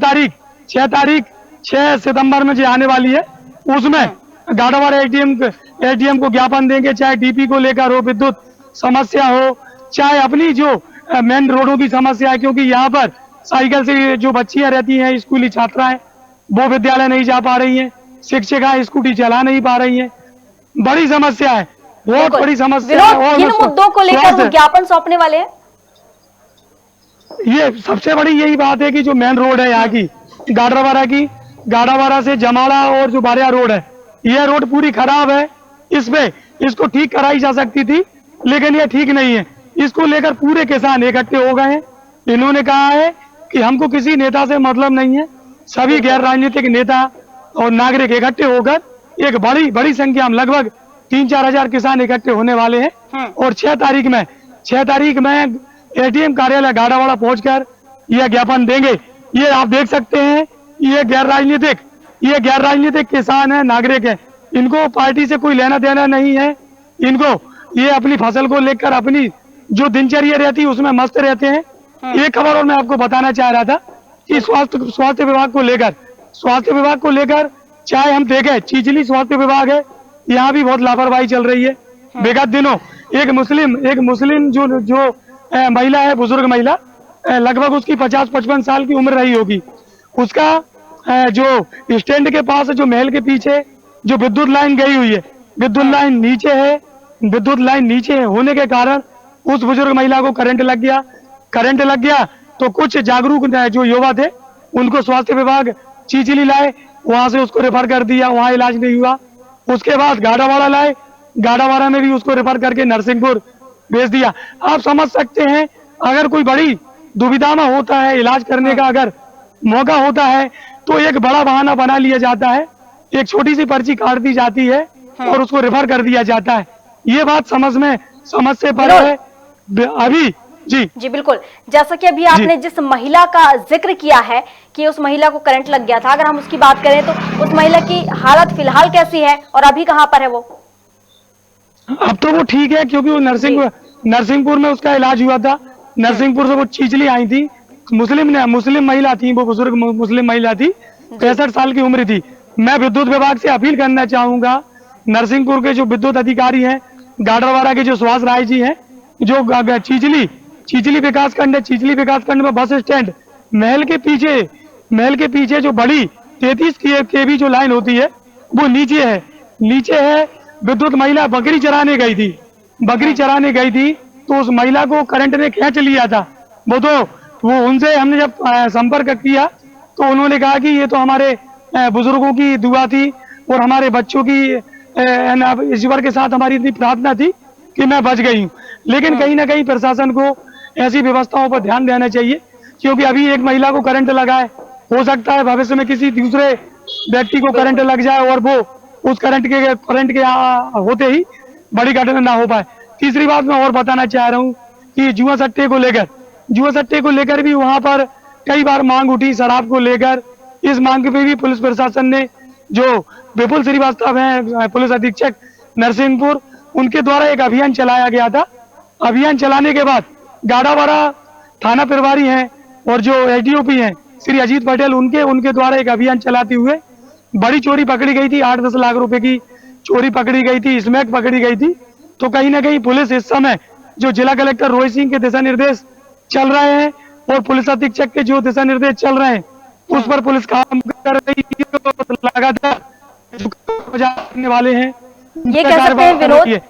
सितंबर में जो आने वाली है उसमें गाड़ावाड़ा एडीएम को ज्ञापन देंगे, चाहे डीपी को लेकर हो, विद्युत समस्या हो, चाहे अपनी जो मेन रोडों की समस्या है, क्योंकि यहाँ पर साइकिल से जो बच्चियां रहती हैं, स्कूली छात्राएं, वो विद्यालय नहीं जा पा रही हैं, शिक्षिकाएं स्कूटी चला नहीं पा रही हैं। बड़ी समस्या है, बहुत बड़ी समस्या है। किन मुद्दों को लेकर वो ज्ञापन सौंपने वाले हैं? ये सबसे बड़ी यही बात है कि जो मेन रोड है यहाँ की गाड़ावाड़ा से जमाड़ा और जो बारिया रोड है, यह रोड पूरी खराब है। इसको ठीक कराई जा सकती थी, लेकिन ये ठीक नहीं है। इसको लेकर पूरे किसान इकट्ठे हो गए हैं। इन्होंने कहा है कि हमको किसी नेता से मतलब नहीं है, सभी गैर राजनीतिक नेता और नागरिक इकट्ठे होकर एक बड़ी संख्या में लगभग 3-4 हजार किसान इकट्ठे होने वाले हैं और 6 तारीख में एडीएम कार्यालय गाड़ावाड़ा पहुंचकर यह ज्ञापन देंगे। ये आप देख सकते हैं, ये गैर राजनीतिक किसान है, नागरिक है, इनको पार्टी से कोई लेना देना नहीं है। इनको ये अपनी फसल को लेकर अपनी जो दिनचर्या रहती है उसमें मस्त रहते हैं। एक खबर और मैं आपको बताना चाह रहा था कि स्वास्थ्य विभाग को लेकर चाहे हम देखें, चिचली स्वास्थ्य विभाग है, यहाँ भी बहुत लापरवाही चल रही है। विगत दिनों एक मुस्लिम जो महिला है, बुजुर्ग महिला, लगभग उसकी 50-55 साल की उम्र रही होगी, उसका जो स्टैंड के पास जो महल के पीछे जो विद्युत लाइन गई हुई है, विद्युत लाइन नीचे है होने के कारण उस बुजुर्ग महिला को करंट लग गया। तो कुछ जागरूक जो युवा थे उनको स्वास्थ्य विभाग चिचली लाए, वहां से उसको रेफर कर दिया, वहां इलाज नहीं हुआ। उसके बाद गाड़ावाड़ा लाए, गाड़ावाड़ा में भी उसको रेफर करके नरसिंहपुर भेज दिया। आप समझ सकते हैं, अगर कोई बड़ी दुविधा में होता है, इलाज करने का अगर मौका होता है तो एक बड़ा बहाना बना लिया जाता है, एक छोटी सी पर्ची काट दी जाती है और उसको रेफर कर दिया जाता है। ये बात समझ से पर है अभी। जी बिल्कुल, जैसा कि अभी आपने जिस महिला का जिक्र किया है कि उस महिला को करंट लग गया था, अगर हम उसकी बात करें तो उस महिला की हालत फिलहाल कैसी है और अभी कहां पर है वो? अब तो वो ठीक है, क्योंकि वो नरसिंहपुर में उसका इलाज हुआ था। नरसिंहपुर से वो चिचली आई थी, मुस्लिम महिला थी, वो बुजुर्ग मुस्लिम महिला थी, 65 साल की उम्र थी। मैं विद्युत विभाग से अपील करना चाहूंगा, नरसिंहपुर के जो विद्युत अधिकारी हैं, गाड़ावाड़ा के जो सुभाष राय जी हैं, जो चिचली विकास खंड में बस स्टैंड महल के पीछे जो बड़ी 33 kV जो लाइन होती है वो नीचे है। विद्युत महिला बकरी चराने गई थी तो उस महिला को करंट ने खींच लिया था। वो उनसे हमने जब संपर्क किया तो उन्होंने कहा कि ये तो हमारे बुजुर्गों की दुआ थी और हमारे बच्चों की ईश्वर के साथ हमारी इतनी प्रार्थना थी कि मैं बच गई हूँ। लेकिन कहीं ना कहीं प्रशासन को ऐसी व्यवस्थाओं पर ध्यान देना चाहिए, क्योंकि अभी एक महिला को करंट लगा है, हो सकता है भविष्य में किसी दूसरे व्यक्ति को करंट लग जाए और वो उस करंट के होते ही बड़ी घटना ना हो पाए। तीसरी बात मैं और बताना चाह रहा हूँ कि जुआ सट्टे को लेकर भी वहां पर कई बार मांग उठी शराब को लेकर। इस मांग पे भी पुलिस प्रशासन ने जो विपुल श्रीवास्तव हैं पुलिस अधीक्षक नरसिंहपुर, उनके द्वारा एक अभियान चलाया गया था। अभियान चलाने के बाद गाड़ावाड़ा थाना प्रभारी हैं और जो एसडीओपी हैं श्री अजीत पटेल, उनके द्वारा एक अभियान चलाते हुए बड़ी चोरी पकड़ी गई थी। 8-10 लाख रुपए की चोरी पकड़ी गई थी, स्मैक पकड़ी गई थी। तो कहीं ना कहीं पुलिस इस समय जो जिला कलेक्टर रोहित सिंह के दिशा निर्देश चल रहे हैं और पुलिस अधीक्षक के जो दिशा निर्देश चल रहे हैं उस पर पुलिस काम कर रही है। लगातार करने वाले हैं, ये कह सकते हैं विनोद,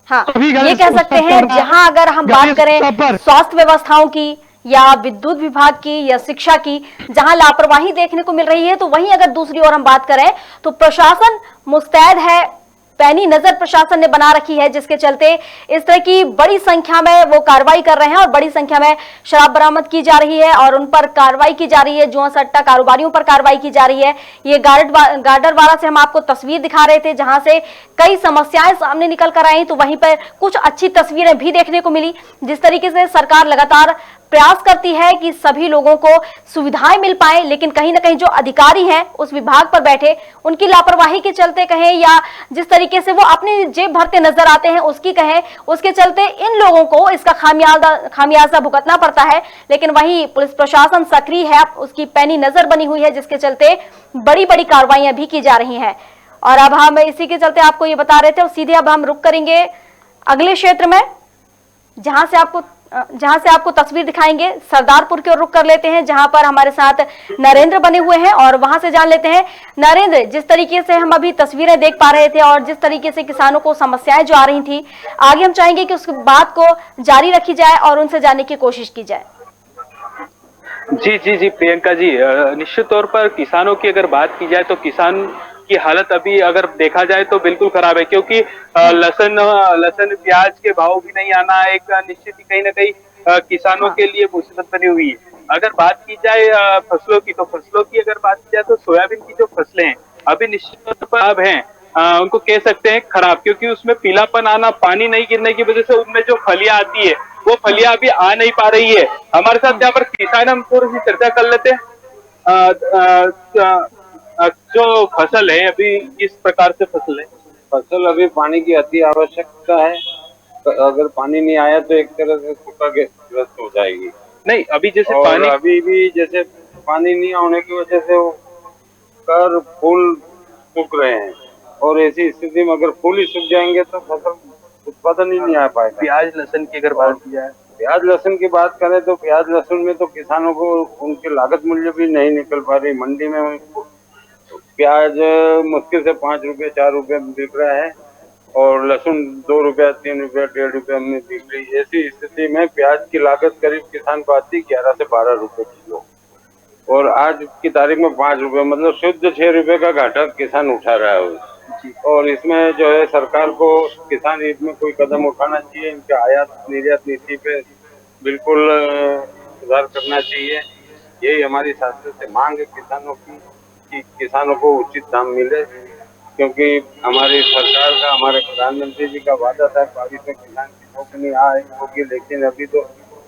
हाँ ये कह सकते हैं जहां अगर हम बात करें स्वास्थ्य व्यवस्थाओं की या विद्युत विभाग की या शिक्षा की, जहां लापरवाही देखने को मिल रही है, तो वहीं अगर दूसरी ओर हम बात करें तो प्रशासन मुस्तैद है, पैनी नजर प्रशासन ने बना रखी है, जिसके चलते इस तरह की बड़ी संख्या में वो कार्रवाई कर रहे हैं और बड़ी संख्या में शराब बरामद की जा रही है और उन पर कार्रवाई की जा रही है। जुआ सट्टा कारोबारियों पर कार्रवाई की जा रही है। ये गाडरवाड़ा से हम आपको तस्वीर दिखा रहे थे जहां से कई समस्याएं सामने निकल कर आई, तो वहीं पर कुछ अच्छी तस्वीरें भी देखने को मिली। जिस तरीके से सरकार लगातार प्रयास करती है कि सभी लोगों को सुविधाएं मिल पाए, लेकिन कहीं ना कहीं जो अधिकारी हैं उस विभाग पर बैठे, उनकी लापरवाही के चलते कहें या जिस तरीके से वो अपनी जेब भरते नजर आते हैं उसकी कहें, उसके चलते इन लोगों को इसका खामियाजा भुगतना पड़ता है। लेकिन वहीं पुलिस प्रशासन सक्रिय है, उसकी पैनी नजर बनी हुई है, जिसके चलते बड़ी बड़ी कार्रवाइयां भी की जा रही हैं। और अब हम इसी के चलते आपको ये बता रहे थे और सीधे अब हम रुक करेंगे अगले क्षेत्र में, जहां से आपको तस्वीर दिखाएंगे। सरदारपुर की ओर रुक कर लेते हैं, जहां पर हमारे साथ नरेंद्र बने हुए हैं और वहां से जान लेते हैं। नरेंद्र, जिस तरीके से हम अभी तस्वीरें देख पा रहे थे और जिस तरीके से किसानों को समस्याएं जो आ रही थी, आगे हम चाहेंगे कि उस बात को जारी रखी जाए और उनसे जानने की कोशिश की जाए। जी प्रियंका जी, निश्चित तौर पर किसानों की अगर बात की जाए तो किसान की हालत अभी अगर देखा जाए तो बिल्कुल खराब है, क्योंकि लहसुन प्याज के भाव भी नहीं आना एक निश्चित ही कहीं ना कहीं किसानों के लिए मुसीबत बनी हुई है। अगर बात की जाए फसलों की, तो फसलों की अगर बात की जाए तो सोयाबीन की जो फसलें हैं अभी निश्चित तौर पर अब हैं, उनको कह सकते हैं खराब, क्योंकि उसमें पीलापन आना, पानी नहीं गिरने की वजह से उनमें जो फलियां आती है वो फलियां अभी आ नहीं पा रही है। हमारे साथ यहाँ पर किसान, हम थोड़ी सी चर्चा कर लेते हैं। जो फसल है अभी किस प्रकार से फसल है? फसल अभी पानी की अति आवश्यकता है, तो अगर पानी नहीं आया तो एक तरह से सूखाग्रस्त हो जाएगी। नहीं, अभी जैसे और पानी, अभी भी जैसे पानी नहीं होने की वजह से वो कर फूल सूख रहे हैं, और ऐसी स्थिति में अगर फूल ही सूख जाएंगे तो फसल उत्पादन ही नहीं आ पाएगा। प्याज लहसुन की अगर बात की जाए, प्याज लहसुन की बात करें तो प्याज लहसुन में तो किसानों को उनके लागत मूल्य भी नहीं निकल पा रही। मंडी में प्याज मुश्किल से 5 रुपए 4 रुपए बिक रहा है और लहसुन 2 रुपया 3 रुपया 1.5 रुपये में बिक रही। ऐसी स्थिति में प्याज की लागत करीब किसान को आती 11 से 12 रुपए किलो, और आज की तारीख में 5 रुपए, मतलब शुद्ध 6 रुपए का घाटा किसान उठा रहा है। और इसमें जो है सरकार को किसान हित में कोई कदम उठाना चाहिए, इनके आयात निर्यात नीति पे बिल्कुल सुधार करना चाहिए। यही हमारी शासन से मांग है किसानों की, कि किसानों को उचित दाम मिले, क्योंकि हमारी सरकार का, हमारे प्रधानमंत्री जी का वादा था 22 में किसान की नौकरी आए होगी, लेकिन अभी तो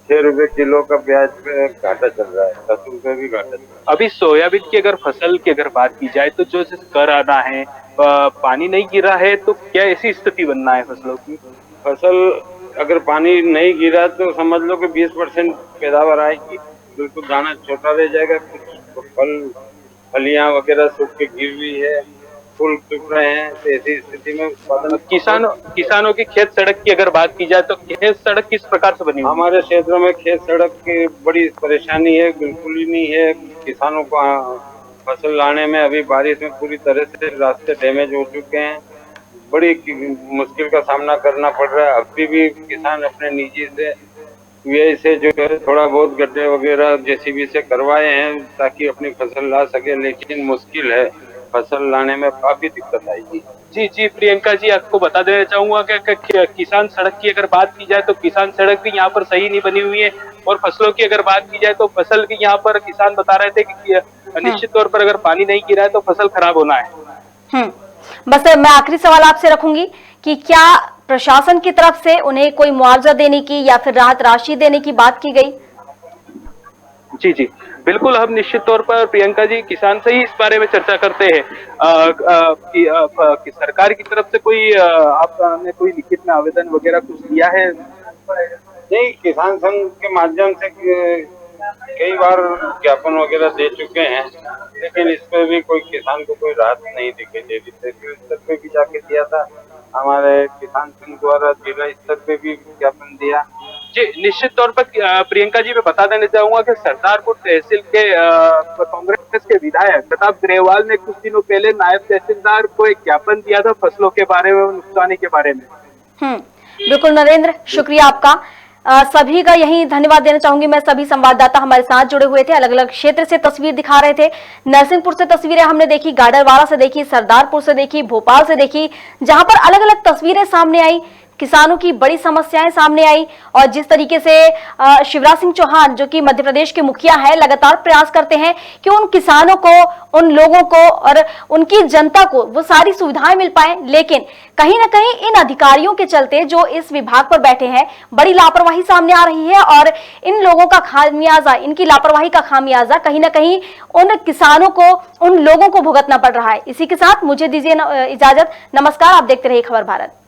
6 रुपए किलो का प्याज पे घाटा चल रहा है, 10 रुपए भी घाटा चल रहा है। अभी सोयाबीन की अगर फसल की अगर बात की जाए तो जो कर आना है, पानी नहीं गिरा है, तो क्या ऐसी स्थिति बनना है फसलों की? फसल अगर पानी नहीं गिरा तो समझ लो कि 20% पैदावार आएगी, बिल्कुल दाना छोटा रह जाएगा। कुछ फलियां वगैरह सूख के गिर हुई है, फूल सूख रहे हैं, तो ऐसी स्थिति में उत्पादन। किसानों की खेत सड़क की अगर बात की जाए तो खेत सड़क किस प्रकार से बनी? हमारे क्षेत्र में खेत सड़क की बड़ी परेशानी है, बिल्कुल ही नहीं है। किसानों को फसल लाने में अभी बारिश में पूरी तरह से रास्ते डैमेज हो चुके हैं, बड़ी मुश्किल का सामना करना पड़ रहा है। अभी भी किसान अपने निजी से व्यय से जो है थोड़ा बहुत गड्ढे वगैरह जेसीबी से करवाए हैं ताकि अपनी फसल ला सके, लेकिन मुश्किल है, फसल लाने में काफी दिक्कत आएगी। जी प्रियंका जी, आपको बता देना चाहूंगा कि किसान सड़क की अगर बात की जाए तो किसान सड़क भी यहाँ पर सही नहीं बनी हुई है, और फसलों की अगर बात की जाए तो फसल की यहाँ पर किसान बता रहे थे कि निश्चित तौर पर अगर पानी नहीं गिरा है तो फसल खराब होना है। बस मैं आखिरी सवाल आपसे रखूंगी कि क्या प्रशासन की तरफ से उन्हें कोई मुआवजा देने की या फिर राहत राशि देने की बात की गई? जी जी बिल्कुल, हम निश्चित तौर पर प्रियंका जी किसान से ही इस बारे में चर्चा करते हैं कि सरकार की तरफ से कोई आपने कोई लिखित में आवेदन वगैरह कुछ दिया है? नहीं, किसान संघ के माध्यम से कई बार ज्ञापन वगैरह दे चुके हैं, लेकिन इसमें भी कोई किसान को कोई राहत नहीं दिखाई दे रही। तहसील स्तर पे भी जाके दिया था, हमारे किसान संघ द्वारा जिला स्तर पे भी ज्ञापन दिया। जी निश्चित तौर पर प्रियंका जी मैं बता देना चाहूंगा कि सरदारपुर तहसील के कांग्रेस के विधायक प्रताप ग्रेवाल ने कुछ दिनों पहले नायब तहसीलदार को एक ज्ञापन दिया था फसलों के बारे में, नुकसानी के बारे में। बिल्कुल नरेंद्र, शुक्रिया आपका। सभी का यही धन्यवाद देना चाहूंगी मैं। सभी संवाददाता हमारे साथ जुड़े हुए थे, अलग अलग क्षेत्र से तस्वीर दिखा रहे थे। नरसिंहपुर से तस्वीरें हमने देखी, गाडरवाड़ा से देखी, सरदारपुर से देखी, भोपाल से देखी, जहां पर अलग अलग तस्वीरें सामने आई, किसानों की बड़ी समस्याएं सामने आई। और जिस तरीके से शिवराज सिंह चौहान जो कि मध्य प्रदेश के मुखिया है, लगातार प्रयास करते हैं कि उन किसानों को, उन लोगों को और उनकी जनता को वो सारी सुविधाएं मिल पाए, लेकिन कहीं ना कहीं इन अधिकारियों के चलते जो इस विभाग पर बैठे हैं, बड़ी लापरवाही सामने आ रही है और इन लोगों का खामियाजा, इनकी लापरवाही का खामियाजा कहीं ना कहीं उन किसानों को, उन लोगों को भुगतना पड़ रहा है। इसी के साथ मुझे दीजिए इजाजत। नमस्कार, आप देखते रहिए खबर भारत।